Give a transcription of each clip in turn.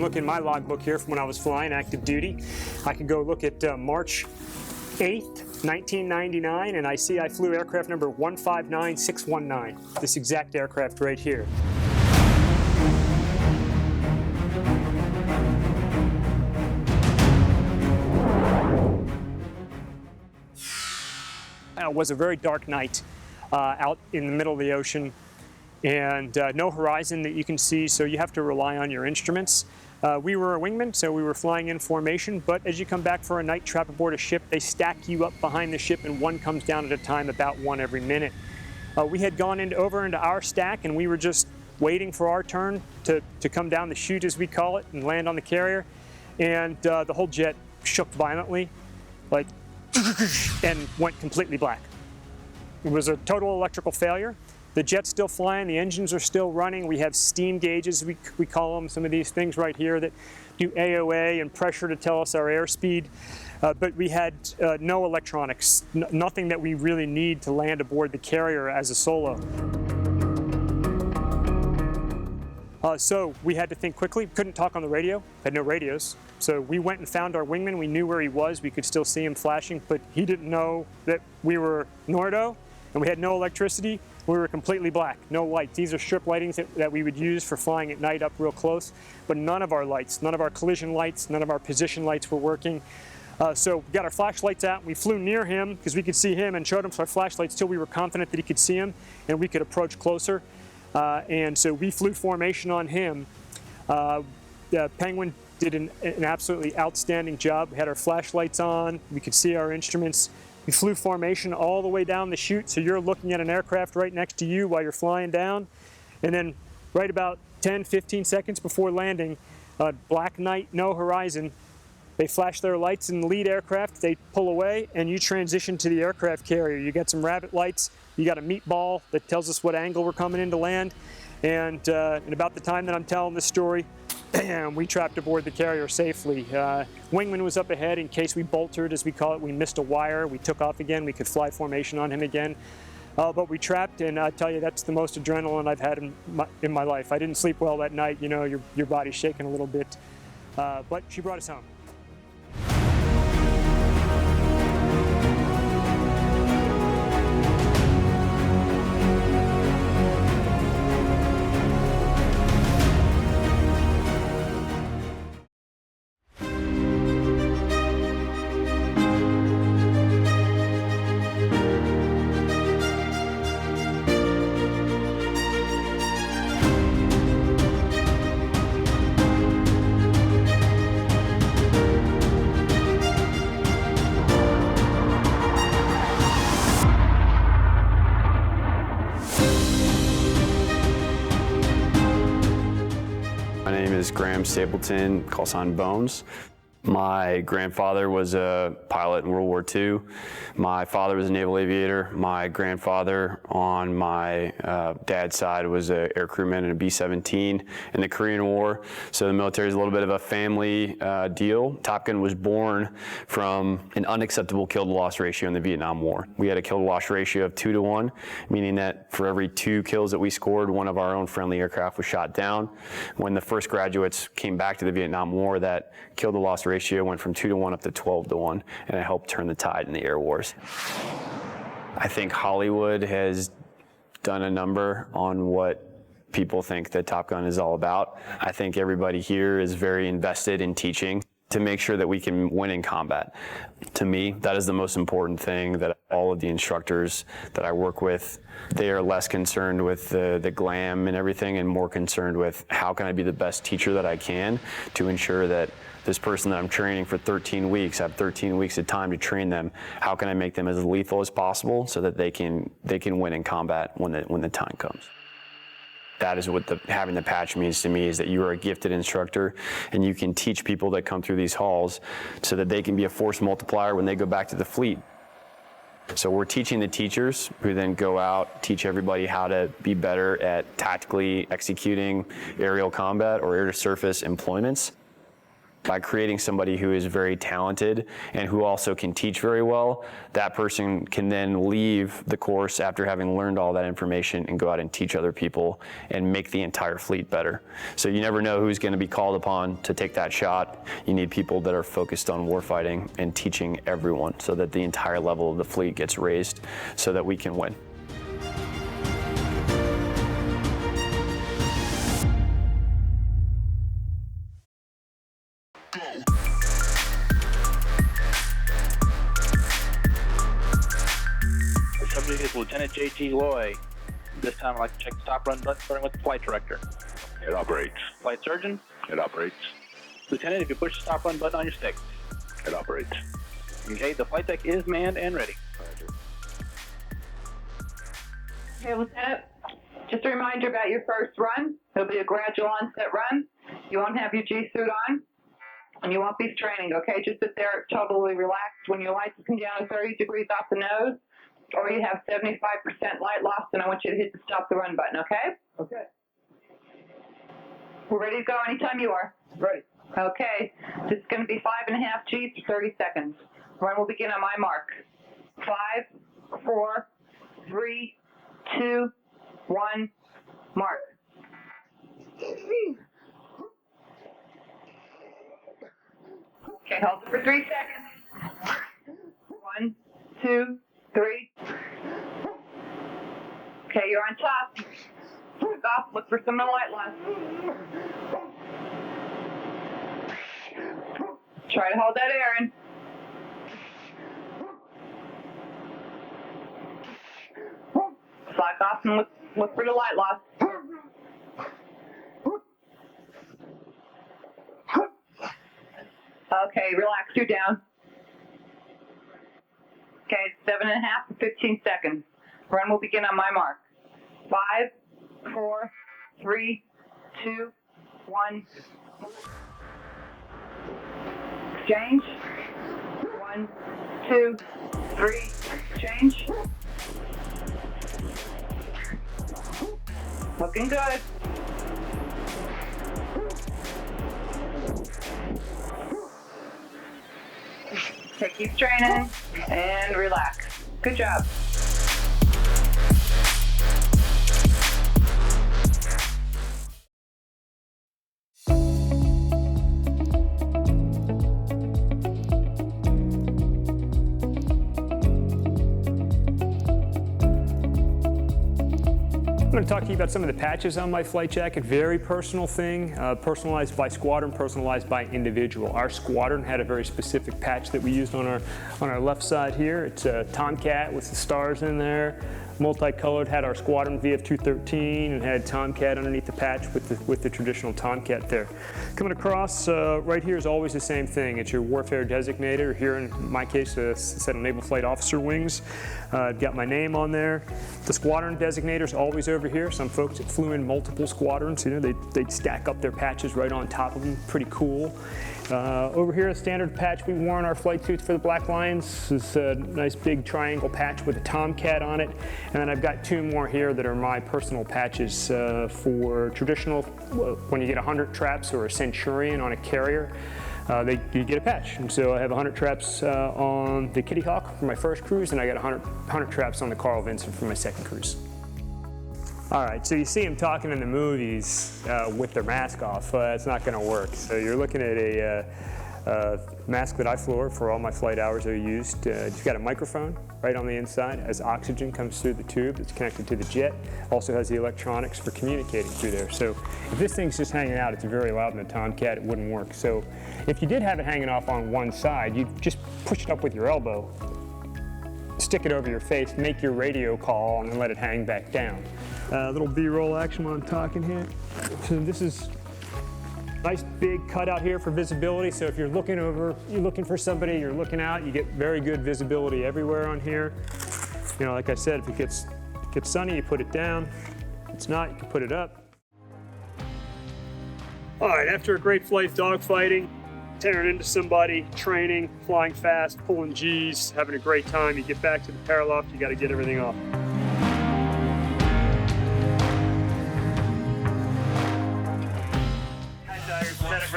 look in my logbook here from when I was flying active duty. I can go look at March 8th, 1999, and I see I flew aircraft number 159619, this exact aircraft right here. It was a very dark night out in the middle of the ocean, and no horizon that you can see, so you have to rely on your instruments. We were a wingman, so we were flying in formation, but as you come back for a night trap aboard a ship, they stack you up behind the ship and one comes down at a time, about one every minute. We had gone over into our stack, and we were just waiting for our turn to come down the chute, as we call it, and land on the carrier, and the whole jet shook violently, like, and went completely black. It was a total electrical failure. The jet's still flying, the engines are still running. We have steam gauges, we call them, some of these things right here that do AOA and pressure to tell us our airspeed. But we had no electronics, nothing that we really need to land aboard the carrier as a solo. So we had to think quickly, couldn't talk on the radio, had no radios. So we went and found our wingman, we knew where he was, we could still see him flashing, but he didn't know that we were Nordo, and we had no electricity. We were completely black, no lights. These are strip lightings that we would use for flying at night up real close, but none of our lights, none of our collision lights, none of our position lights were working. So we got our flashlights out, and we flew near him because we could see him and showed him our flashlights till we were confident that he could see him and we could approach closer. And so we flew formation on him. Penguin did an absolutely outstanding job. We had our flashlights on, we could see our instruments. We flew formation all the way down the chute, so you're looking at an aircraft right next to you while you're flying down. And then right about 10, 15 seconds before landing, black night, no horizon, they flash their lights in the lead aircraft, they pull away, and you transition to the aircraft carrier. You got some rabbit lights, you got a meatball that tells us what angle we're coming in to land, and about the time that I'm telling this story, we trapped aboard the carrier safely. Wingman was up ahead in case we boltered, as we call it. We missed a wire, we took off again, we could fly formation on him again. But we trapped, and I tell you, that's the most adrenaline I've had in my life. I didn't sleep well that night, you know, your body's shaking a little bit. But she brought us home. My name is Graham Stapleton, call sign Bones. My grandfather was a pilot in World War II. My father was a naval aviator. My grandfather on my dad's side was an air crewman in a B-17 in the Korean War. So the military is a little bit of a family deal. Top Gun was born from an unacceptable kill-to-loss ratio in the Vietnam War. We had a kill-to-loss ratio of 2-to-1, meaning that for every 2 kills that we scored, one of our own friendly aircraft was shot down. When the first graduates came back to the Vietnam War, that kill-to-loss ratio went from 2-to-1 up to 12-to-1, and it helped turn the tide in the air wars. I think Hollywood has done a number on what people think that Top Gun is all about. I think everybody here is very invested in teaching to make sure that we can win in combat. To me, that is the most important thing, that all of the instructors that I work with, they are less concerned with the glam and everything and more concerned with how can I be the best teacher that I can to ensure that this person that I'm training for 13 weeks, I have 13 weeks of time to train them. How can I make them as lethal as possible so that they can win in combat when the time comes? That is what having the patch means to me, is that you are a gifted instructor and you can teach people that come through these halls so that they can be a force multiplier when they go back to the fleet. So we're teaching the teachers who then go out, teach everybody how to be better at tactically executing aerial combat or air-to-surface employments. By creating somebody who is very talented and who also can teach very well, that person can then leave the course after having learned all that information and go out and teach other people and make the entire fleet better. So you never know who's going to be called upon to take that shot. You need people that are focused on warfighting and teaching everyone so that the entire level of the fleet gets raised so that we can win. Subject is Lieutenant J.T. Loy. This time I'd like to check the stop run button starting with the flight director. It operates. Flight surgeon. It operates. Lieutenant, if you push the stop run button on your stick. It operates. Okay, the flight deck is manned and ready. Okay, Lieutenant, just a reminder about your first run. It'll be a gradual onset run. You won't have your G-suit on, and you won't be straining, okay? Just sit there totally relaxed. When your lights come down to 30 degrees off the nose, or you have 75% light loss, and I want you to hit the stop the run button, okay? Okay. We're ready to go anytime you are. Ready. Okay, this is going to be 5.5 Gs for 30 seconds. Run will begin on my mark. 5, 4, 3, 2, 1, mark. Okay, hold it for 3 seconds. 1, 2, 3. Okay, you're on top. Look off, look for some light loss. Try to hold that air in. Slack off and look for the light loss. Okay, relax, you're down. Okay, it's 7.5 for 15 seconds. Run will begin on my mark. 5, 4, 3, 2, 1. Exchange. 1, 2, 3. Change. Looking good. Okay, keep training and relax. Good job. I'm going to talk to you about some of the patches on my flight jacket. Very personal thing, personalized by squadron, personalized by individual. Our squadron had a very specific patch that we used on our left side here. It's a Tomcat with the stars in there. Multicolored, had our squadron VF-213 and had Tomcat underneath the patch with the traditional Tomcat there. Coming across right here is always the same thing. It's your warfare designator. Here in my case, a set of Naval Flight Officer wings. I've got my name on there. The squadron designator is always over here. Some folks that flew in multiple squadrons, you know, they'd stack up their patches right on top of them. Pretty cool. Over here, a standard patch we wore on our flight suits for the Black Lions. This is a nice big triangle patch with a Tomcat on it. And then I've got 2 more here that are my personal patches for traditional, when you get 100 traps or a Centurion on a carrier, you get a patch. And so I have 100 traps on the Kitty Hawk for my first cruise, and I got 100 traps on the Carl Vinson for my second cruise. All right, so you see them talking in the movies with their mask off. It's not going to work. So you're looking at a mask that I flew for all my flight hours I used. It's got a microphone right on the inside as oxygen comes through the tube that's connected to the jet. Also has the electronics for communicating through there. So if this thing's just hanging out, it's very loud in the Tomcat, it wouldn't work. So if you did have it hanging off on one side, you'd just push it up with your elbow, stick it over your face, make your radio call, and then let it hang back down. Little B-roll action while I'm talking here. So this is nice big cutout here for visibility. So if you're looking for somebody, you're looking out, you get very good visibility everywhere on here. You know, like I said, if it gets sunny, you put it down. If it's not, you can put it up. All right, after a great flight dogfighting, tearing into somebody, training, flying fast, pulling G's, having a great time, you get back to the paraloft, you got to get everything off.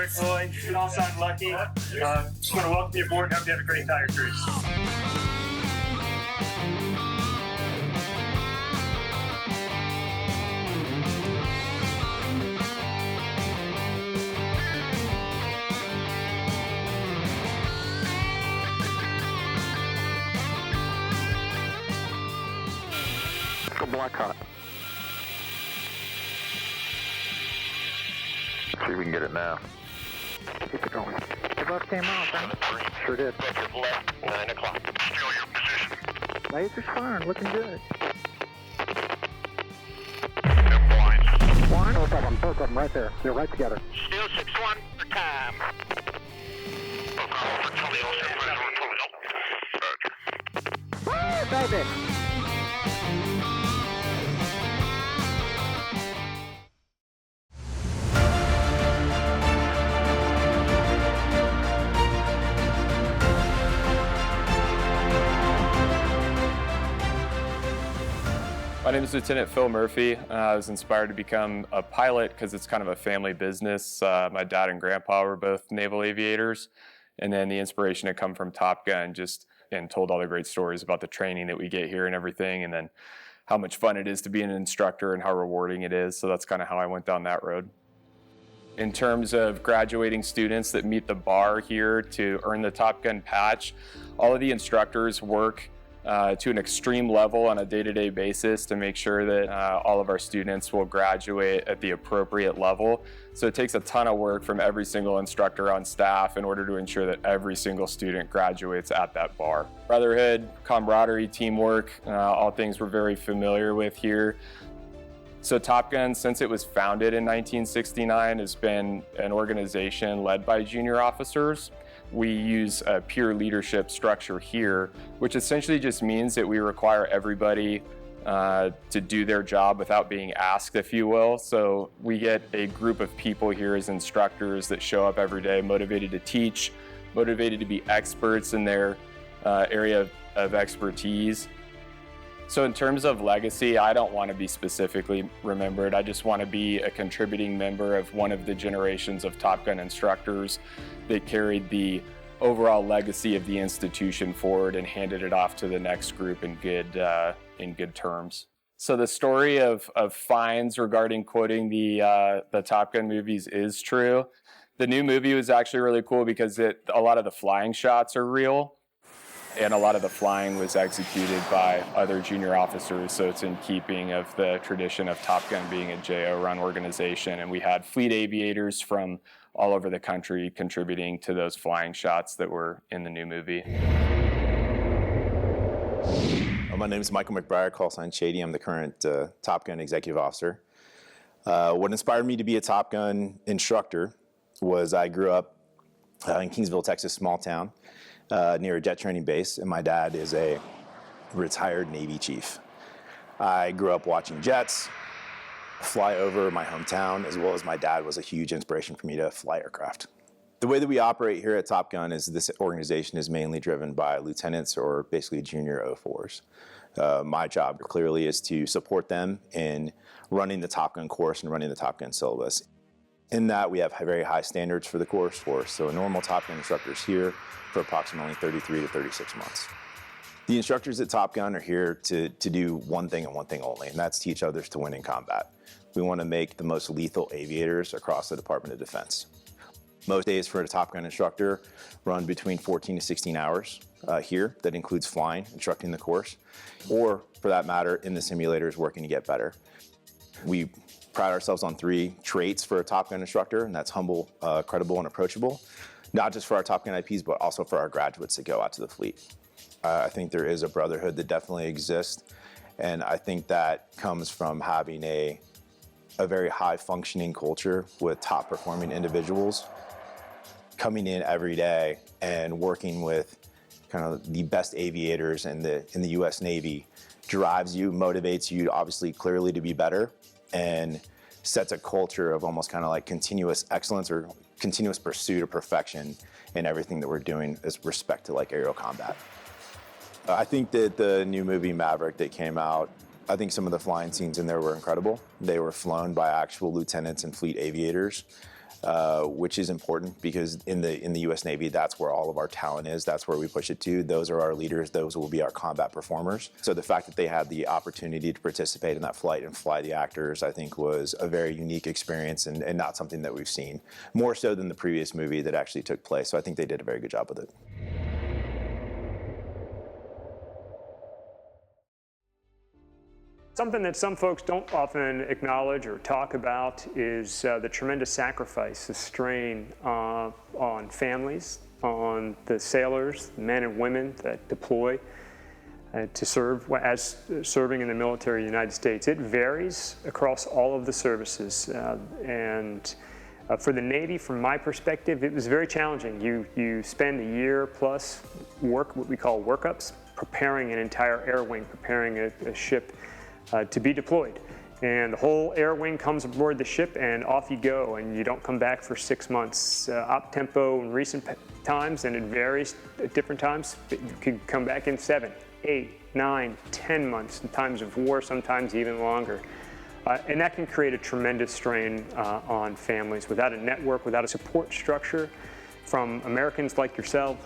Rick Roy, call sign Lucky. Just want to welcome you aboard and hope you have a great tire cruise. Go black hot. See if we can get it now. Keep it going. The bus came off, huh? Sure did. Left, 9 o'clock. Still your position. Laser's firing, looking good. Them blinds. One, both of them right there. They're right together. Still 6-1 for time. Woo, baby! My name is Lieutenant Phil Murphy. I was inspired to become a pilot because it's kind of a family business. My dad and grandpa were both naval aviators, and then the inspiration had come from Top Gun, and told all the great stories about the training that we get here and everything, and then how much fun it is to be an instructor and how rewarding it is. So that's kind of how I went down that road. In terms of graduating students that meet the bar here to earn the Top Gun patch, all of the instructors work to an extreme level on a day-to-day basis to make sure that all of our students will graduate at the appropriate level. So it takes a ton of work from every single instructor on staff in order to ensure that every single student graduates at that bar. Brotherhood, camaraderie, teamwork, all things we're very familiar with here. So Top Gun, since it was founded in 1969, has been an organization led by junior officers. We use a peer leadership structure here, which essentially just means that we require everybody to do their job without being asked, if you will. So we get a group of people here as instructors that show up every day motivated to teach, motivated to be experts in their area of expertise. So in terms of legacy, I don't want to be specifically remembered. I just want to be a contributing member of one of the generations of Top Gun instructors that carried the overall legacy of the institution forward and handed it off to the next group in good terms. So the story of fines regarding quoting the Top Gun movies is true. The new movie was actually really cool because a lot of the flying shots are real. And a lot of the flying was executed by other junior officers, so it's in keeping of the tradition of Top Gun being a JO-run organization. And we had fleet aviators from all over the country contributing to those flying shots that were in the new movie. My name is Michael McBride, call sign Shady. I'm the current Top Gun executive officer. What inspired me to be a Top Gun instructor was I grew up in Kingsville, Texas, small town. Near a jet training base, and my dad is a retired Navy chief. I grew up watching jets fly over my hometown, as well as my dad was a huge inspiration for me to fly aircraft. The way that we operate here at Top Gun is this organization is mainly driven by lieutenants or basically junior 04s. My job clearly is to support them in running the Top Gun course and running the Top Gun syllabus. In that, we have very high standards for the course. So a normal Top Gun instructor is here for approximately 33 to 36 months. The instructors at Top Gun are here to do one thing and one thing only, and that's teach others to win in combat. We want to make the most lethal aviators across the Department of Defense. Most days for a Top Gun instructor run between 14 to 16 hours here. That includes flying, instructing the course, or for that matter, in the simulators working to get better. We pride ourselves on 3 traits for a Top Gun instructor, and that's humble, credible, and approachable. Not just for our Top Gun IPs, but also for our graduates that go out to the fleet. I think there is a brotherhood that definitely exists, and I think that comes from having a very high-functioning culture with top-performing individuals coming in every day and working with kind of the best aviators in the U.S. Navy drives you, motivates you, obviously, clearly to be better, and sets a culture of almost kind of like continuous excellence or continuous pursuit of perfection in everything that we're doing with respect to like aerial combat. I think that the new movie Maverick that came out, I think some of the flying scenes in there were incredible. They were flown by actual lieutenants and fleet aviators. which is important because in the U.S. Navy, that's where all of our talent is. That's where we push it to. Those are our leaders. Those will be our combat performers. So the fact that they had the opportunity to participate in that flight and fly the actors, I think, was a very unique experience and not something that we've seen, more so than the previous movie that actually took place. So I think they did a very good job with it. Something that some folks don't often acknowledge or talk about is the tremendous sacrifice, the strain on families, on the sailors, men and women that deploy to serve as serving in the military of the United States. It varies across all of the services, and for the Navy, from my perspective, it was very challenging. You spend a year plus what we call workups, preparing an entire air wing, preparing a ship to be deployed. And the whole air wing comes aboard the ship and off you go, and you don't come back for 6 months. Op tempo in recent times, and it varies at different times, you could come back in 7, 8, 9, 10 months in times of war, sometimes even longer. And that can create a tremendous strain on families. Without a network, without a support structure from Americans like yourself,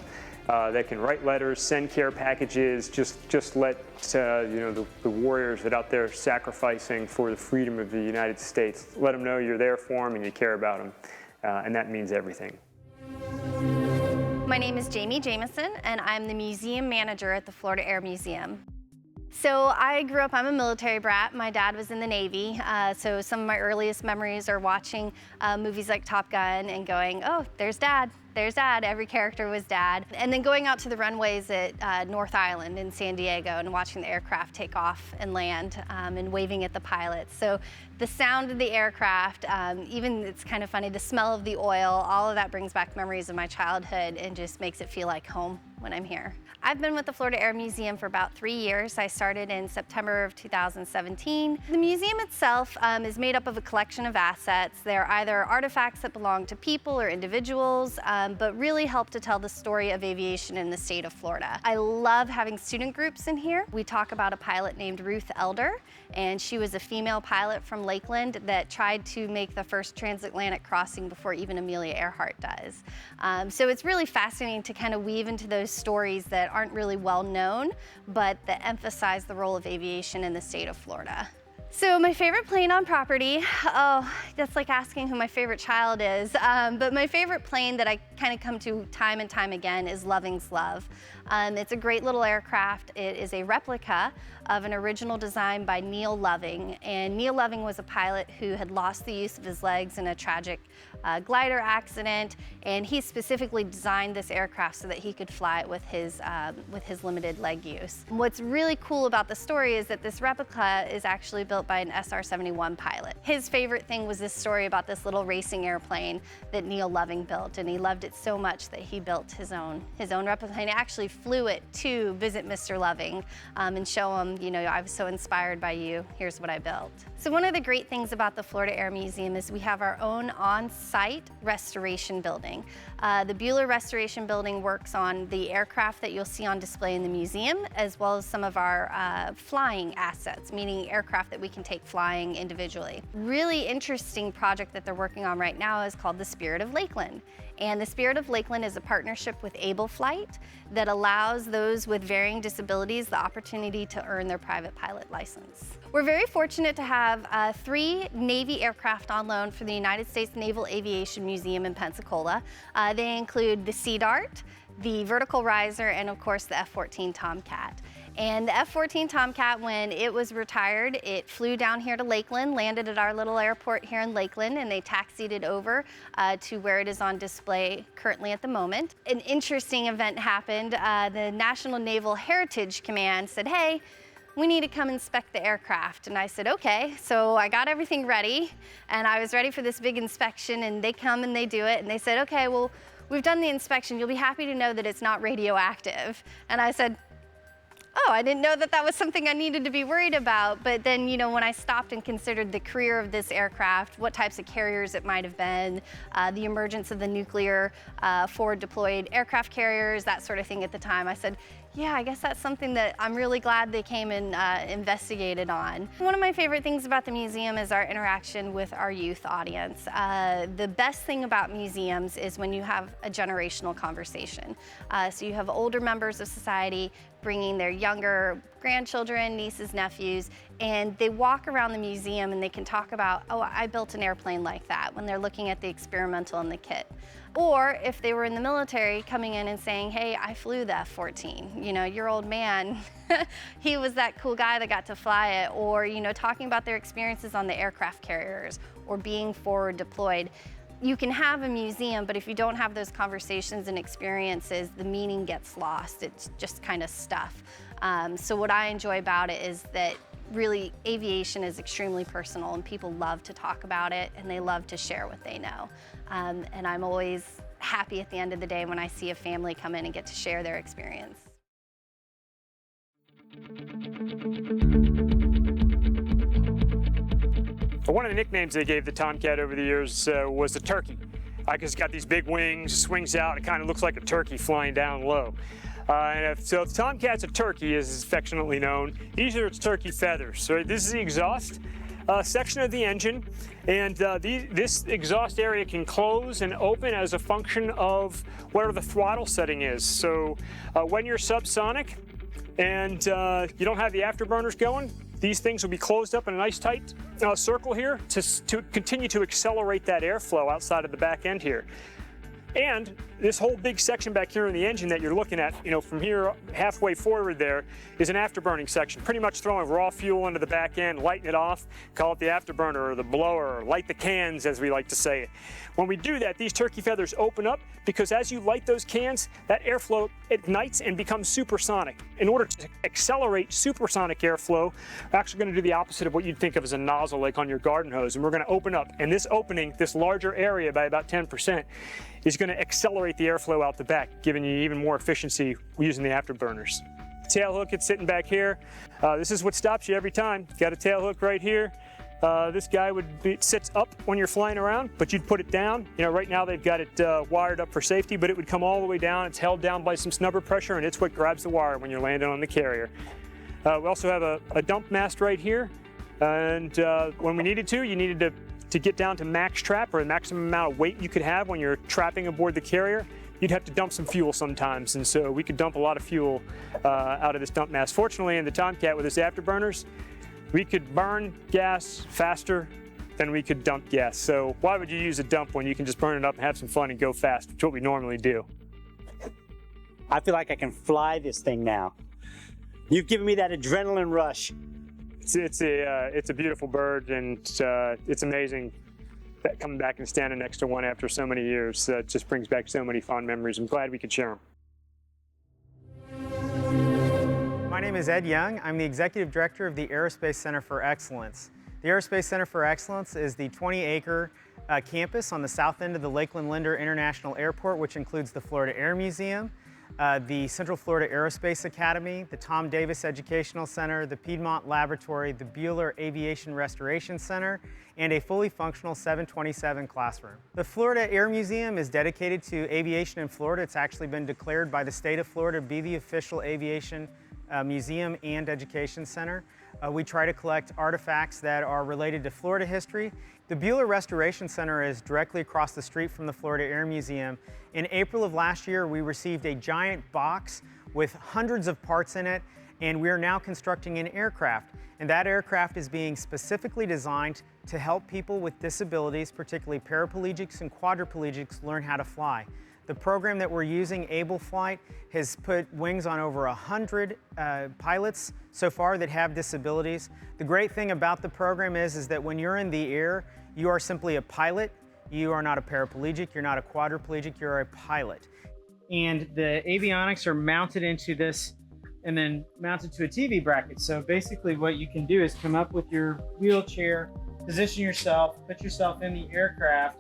that can write letters, send care packages, just let the warriors that are out there sacrificing for the freedom of the United States, let them know you're there for them and you care about them, and that means everything. My name is Jamie Jameson, and I'm the museum manager at the Florida Air Museum. So I grew up, I'm a military brat. My dad was in the Navy, so some of my earliest memories are watching movies like Top Gun and going, oh, there's Dad. There's Dad. Every character was Dad. And then going out to the runways at North Island in San Diego and watching the aircraft take off and land and waving at the pilots. So the sound of the aircraft, even it's kind of funny, the smell of the oil, all of that brings back memories of my childhood and just makes it feel like home when I'm here. I've been with the Florida Air Museum for about 3 years. I started in September of 2017. The museum itself is made up of a collection of assets. They're either artifacts that belong to people or individuals, but really help to tell the story of aviation in the state of Florida. I love having student groups in here. We talk about a pilot named Ruth Elder, and she was a female pilot from Lakeland that tried to make the first transatlantic crossing before even Amelia Earhart does. So it's really fascinating to kind of weave into those stories that aren't really well known, but that emphasize the role of aviation in the state of Florida. So my favorite plane on property, oh, that's like asking who my favorite child is, but my favorite plane that I kind of come to time and time again is Loving's Love. It's a great little aircraft. It is a replica of an original design by Neil Loving, and Neil Loving was a pilot who had lost the use of his legs in a tragic glider accident, and he specifically designed this aircraft so that he could fly it with his limited leg use. What's really cool about the story is that this replica is actually built by an SR-71 pilot. His favorite thing was this story about this little racing airplane that Neil Loving built, and he loved it so much that he built his own replica, and he actually flew it to visit Mr. Loving and show him, you know, I was so inspired by you, here's what I built. So one of the great things about the Florida Air Museum is we have our own on-site restoration building. The Bueller Restoration Building works on the aircraft that you'll see on display in the museum, as well as some of our flying assets, meaning aircraft that we can take flying individually. Really interesting project that they're working on right now is called the Spirit of Lakeland. And the Spirit of Lakeland is a partnership with Able Flight that allows those with varying disabilities the opportunity to earn their private pilot license. We're very fortunate to have 3 Navy aircraft on loan for the United States Naval Aviation Museum in Pensacola. They include the Sea Dart, the Vertical Riser, and of course the F-14 Tomcat. And the F-14 Tomcat, when it was retired, it flew down here to Lakeland, landed at our little airport here in Lakeland, and they taxied it over to where it is on display currently at the moment. An interesting event happened. The National Naval Heritage Command said, hey, we need to come inspect the aircraft. And I said, okay. So I got everything ready, and I was ready for this big inspection, and they come and they do it, and they said, okay, well, we've done the inspection. You'll be happy to know that it's not radioactive. And I said, oh, I didn't know that that was something I needed to be worried about. But then, you know, when I stopped and considered the career of this aircraft, what types of carriers it might have been, the emergence of the nuclear forward deployed aircraft carriers, that sort of thing at the time, I said, Yeah, I guess that's something that I'm really glad they came and investigated on. One of my favorite things about the museum is our interaction with our youth audience. The best thing about museums is when you have a generational conversation. So you have older members of society bringing their younger grandchildren, nieces, nephews, and they walk around the museum and they can talk about, oh, I built an airplane like that, when they're looking at the experimental and the kit. Or if they were in the military, coming in and saying, hey, I flew the F-14. You know, your old man, he was that cool guy that got to fly it. Or, you know, talking about their experiences on the aircraft carriers or being forward deployed. You can have a museum, but if you don't have those conversations and experiences, the meaning gets lost. It's just kind of stuff. So what I enjoy about it is that really aviation is extremely personal and people love to talk about it and they love to share what they know. And I'm always happy at the end of the day when I see a family come in and get to share their experience. One of the nicknames they gave the Tomcat over the years was the turkey. Because it's got these big wings, swings out, it kind of looks like a turkey flying down low. So if the Tomcat's a turkey, as it's affectionately known, these are its turkey feathers. So this is the exhaust section of the engine, and this exhaust area can close and open as a function of whatever the throttle setting is. So when you're subsonic and you don't have the afterburners going, these things will be closed up in a nice tight circle here to continue to accelerate that airflow outside of the back end here. And this whole big section back here in the engine that you're looking at, you know, from here halfway forward there is an afterburning section, pretty much throwing raw fuel into the back end, lighting it off, call it the afterburner or the blower, or light the cans as we like to say it. When we do that, these turkey feathers open up because as you light those cans, that airflow ignites and becomes supersonic. In order to accelerate supersonic airflow, we're actually going to do the opposite of what you'd think of as a nozzle like on your garden hose, and we're going to open up. And this opening, this larger area by about 10%, is going to accelerate the airflow out the back, giving you even more efficiency using the afterburners. Tail hook, it's sitting back here. This is what stops you every time. Got a tail hook right here. This guy sits up when you're flying around, but you'd put it down. You know, right now they've got it wired up for safety, but it would come all the way down. It's held down by some snubber pressure, and it's what grabs the wire when you're landing on the carrier. We also have a dump mast right here, and when we needed to, you needed to get down to max trap, or the maximum amount of weight you could have when you're trapping aboard the carrier, you'd have to dump some fuel sometimes, and so we could dump a lot of fuel out of this dump mast. Fortunately, in the Tomcat with its afterburners, we could burn gas faster than we could dump gas. So why would you use a dump when you can just burn it up and have some fun and go fast, which is what we normally do. I feel like I can fly this thing now. You've given me that adrenaline rush. It's a beautiful bird, and it's amazing that coming back and standing next to one after so many years. It just brings back so many fond memories. I'm glad we could share them. My name is Ed Young. I'm the Executive Director of the Aerospace Center for Excellence. The Aerospace Center for Excellence is the 20-acre campus on the south end of the Lakeland Linder International Airport, which includes the Florida Air Museum, the Central Florida Aerospace Academy, the Tom Davis Educational Center, the Piedmont Laboratory, the Bueller Aviation Restoration Center, and a fully functional 727 classroom. The Florida Air Museum is dedicated to aviation in Florida. It's actually been declared by the state of Florida to be the official aviation museum and education center. We try to collect artifacts that are related to Florida history. The Bueller Restoration Center is directly across the street from the Florida Air Museum. In April of last year, we received a giant box with hundreds of parts in it, and we are now constructing an aircraft. And that aircraft is being specifically designed to help people with disabilities, particularly paraplegics and quadriplegics, learn how to fly. The program that we're using, Able Flight, has put wings on over 100 pilots so far that have disabilities. The great thing about the program is that when you're in the air, you are simply a pilot. You are not a paraplegic, you're not a quadriplegic, you're a pilot. And the avionics are mounted into this and then mounted to a TV bracket. So basically what you can do is come up with your wheelchair, position yourself, put yourself in the aircraft,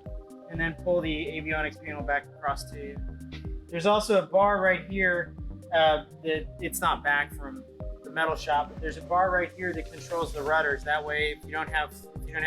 and then pull the avionics panel back across to you. There's also a bar right here that it's not back from the metal shop, but there's a bar right here that controls the rudders. That way, if you don't have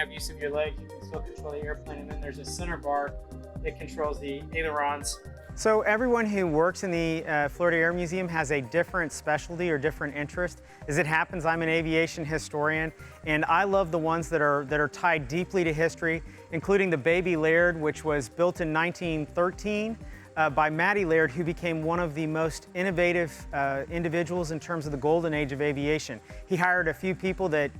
use of your legs, you can still control the airplane. And then there's a center bar that controls the ailerons. So everyone who works in the Florida Air Museum has a different specialty or different interest. As it happens, I'm an aviation historian, and I love the ones that are tied deeply to history, including the Baby Laird, which was built in 1913 by Matty Laird, who became one of the most innovative individuals in terms of the golden age of aviation. He hired a few people that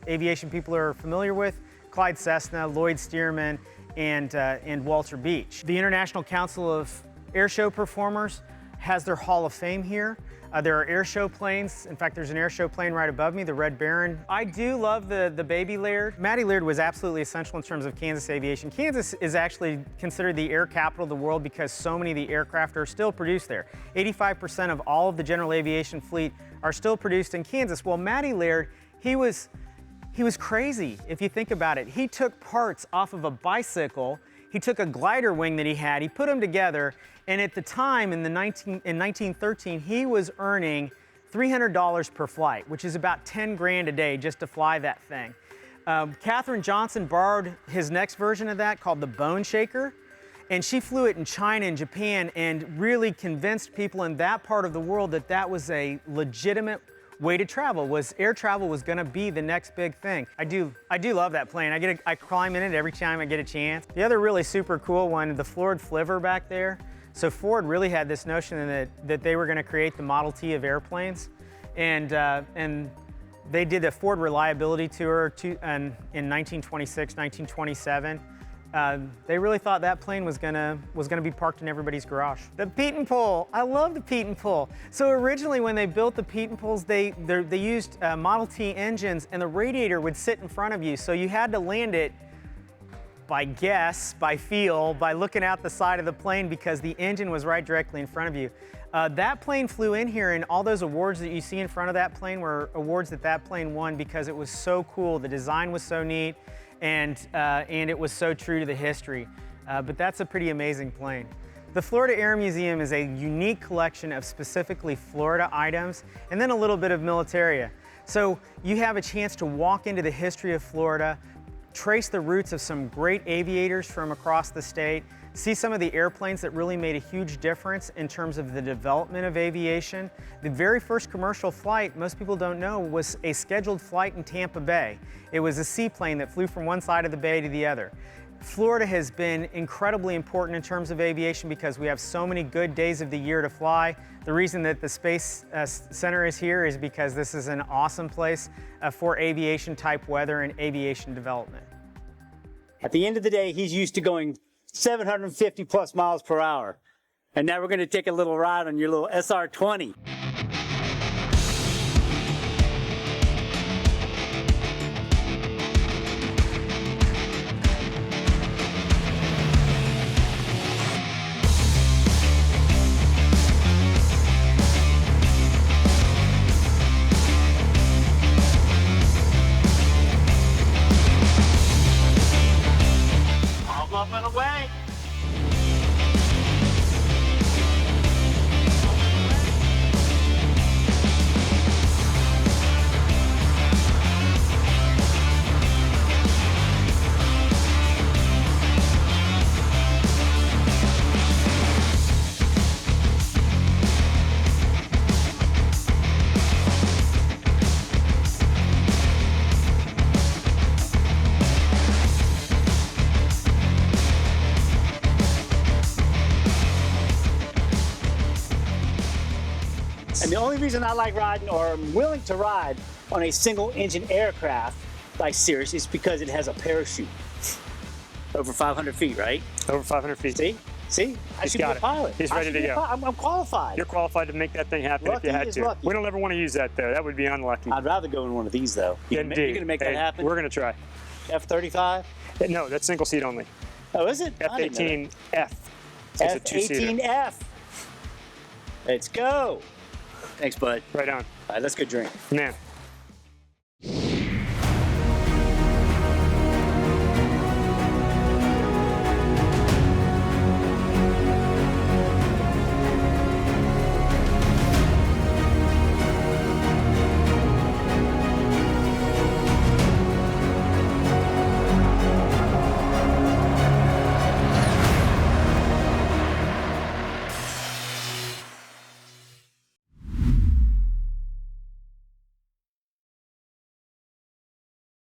aviation people are familiar with: Clyde Cessna, Lloyd Stearman, and Walter Beach. The International Council of Airshow Performers has their Hall of Fame here. There are airshow planes. In fact, there's an airshow plane right above me, the Red Baron. I do love the Baby Laird. Matty Laird was absolutely essential in terms of Kansas aviation. Kansas is actually considered the air capital of the world because so many of the aircraft are still produced there. 85% of all of the general aviation fleet are still produced in Kansas. Well, Matty Laird, he was crazy if you think about it. He took parts off of a bicycle. He took a glider wing that he had, he put them together, and at the time in 1913, he was earning $300 per flight, which is about 10 grand a day just to fly that thing. Katherine Johnson borrowed his next version of that called the Bone Shaker, and she flew it in China and Japan and really convinced people in that part of the world that that was a legitimate way to travel, air travel was gonna be the next big thing. I do love that plane. I climb in it every time I get a chance. The other really super cool one, the Ford Flivver back there. So Ford really had this notion that they were gonna create the Model T of airplanes. And they did a Ford reliability tour in 1926, 1927. They really thought that plane was gonna be parked in everybody's garage. The Peyton Pole, I love the Peyton Pole. So originally when they built the Peyton Poles, they used Model T engines, and the radiator would sit in front of you. So you had to land it by guess, by feel, by looking out the side of the plane because the engine was right directly in front of you. That plane flew in here, and all those awards that you see in front of that plane were awards that plane won because it was so cool. The design was so neat. And it was so true to the history. But that's a pretty amazing plane. The Florida Air Museum is a unique collection of specifically Florida items and then a little bit of militaria. So you have a chance to walk into the history of Florida, trace the roots of some great aviators from across the state, see some of the airplanes that really made a huge difference in terms of the development of aviation. The very first commercial flight, most people don't know, was a scheduled flight in Tampa Bay. It was a seaplane that flew from one side of the bay to the other. Florida has been incredibly important in terms of aviation because we have so many good days of the year to fly. The reason that the Space Center is here is because this is an awesome place for aviation type weather and aviation development. At the end of the day, he's used to going 750 plus miles per hour. And now we're going to take a little ride on your little SR-20. Up and away. And the only reason I like riding, or I'm willing to ride on a single engine aircraft like Cirrus, is because it has a parachute. Over 500 feet, right? Over 500 feet. See? I should be a pilot. He's ready to go. I'm qualified. You're qualified to make that thing happen if you had to. Lucky. We don't ever want to use that, though. That would be unlucky. I'd rather go in one of these, though. You're going to make that happen? We're going to try. F-35? No, that's single seat only. Oh, is it? F-18F. It's a two-seater. F-18F. Let's go. Thanks, bud. Right on. All right, let's go drink. Yeah.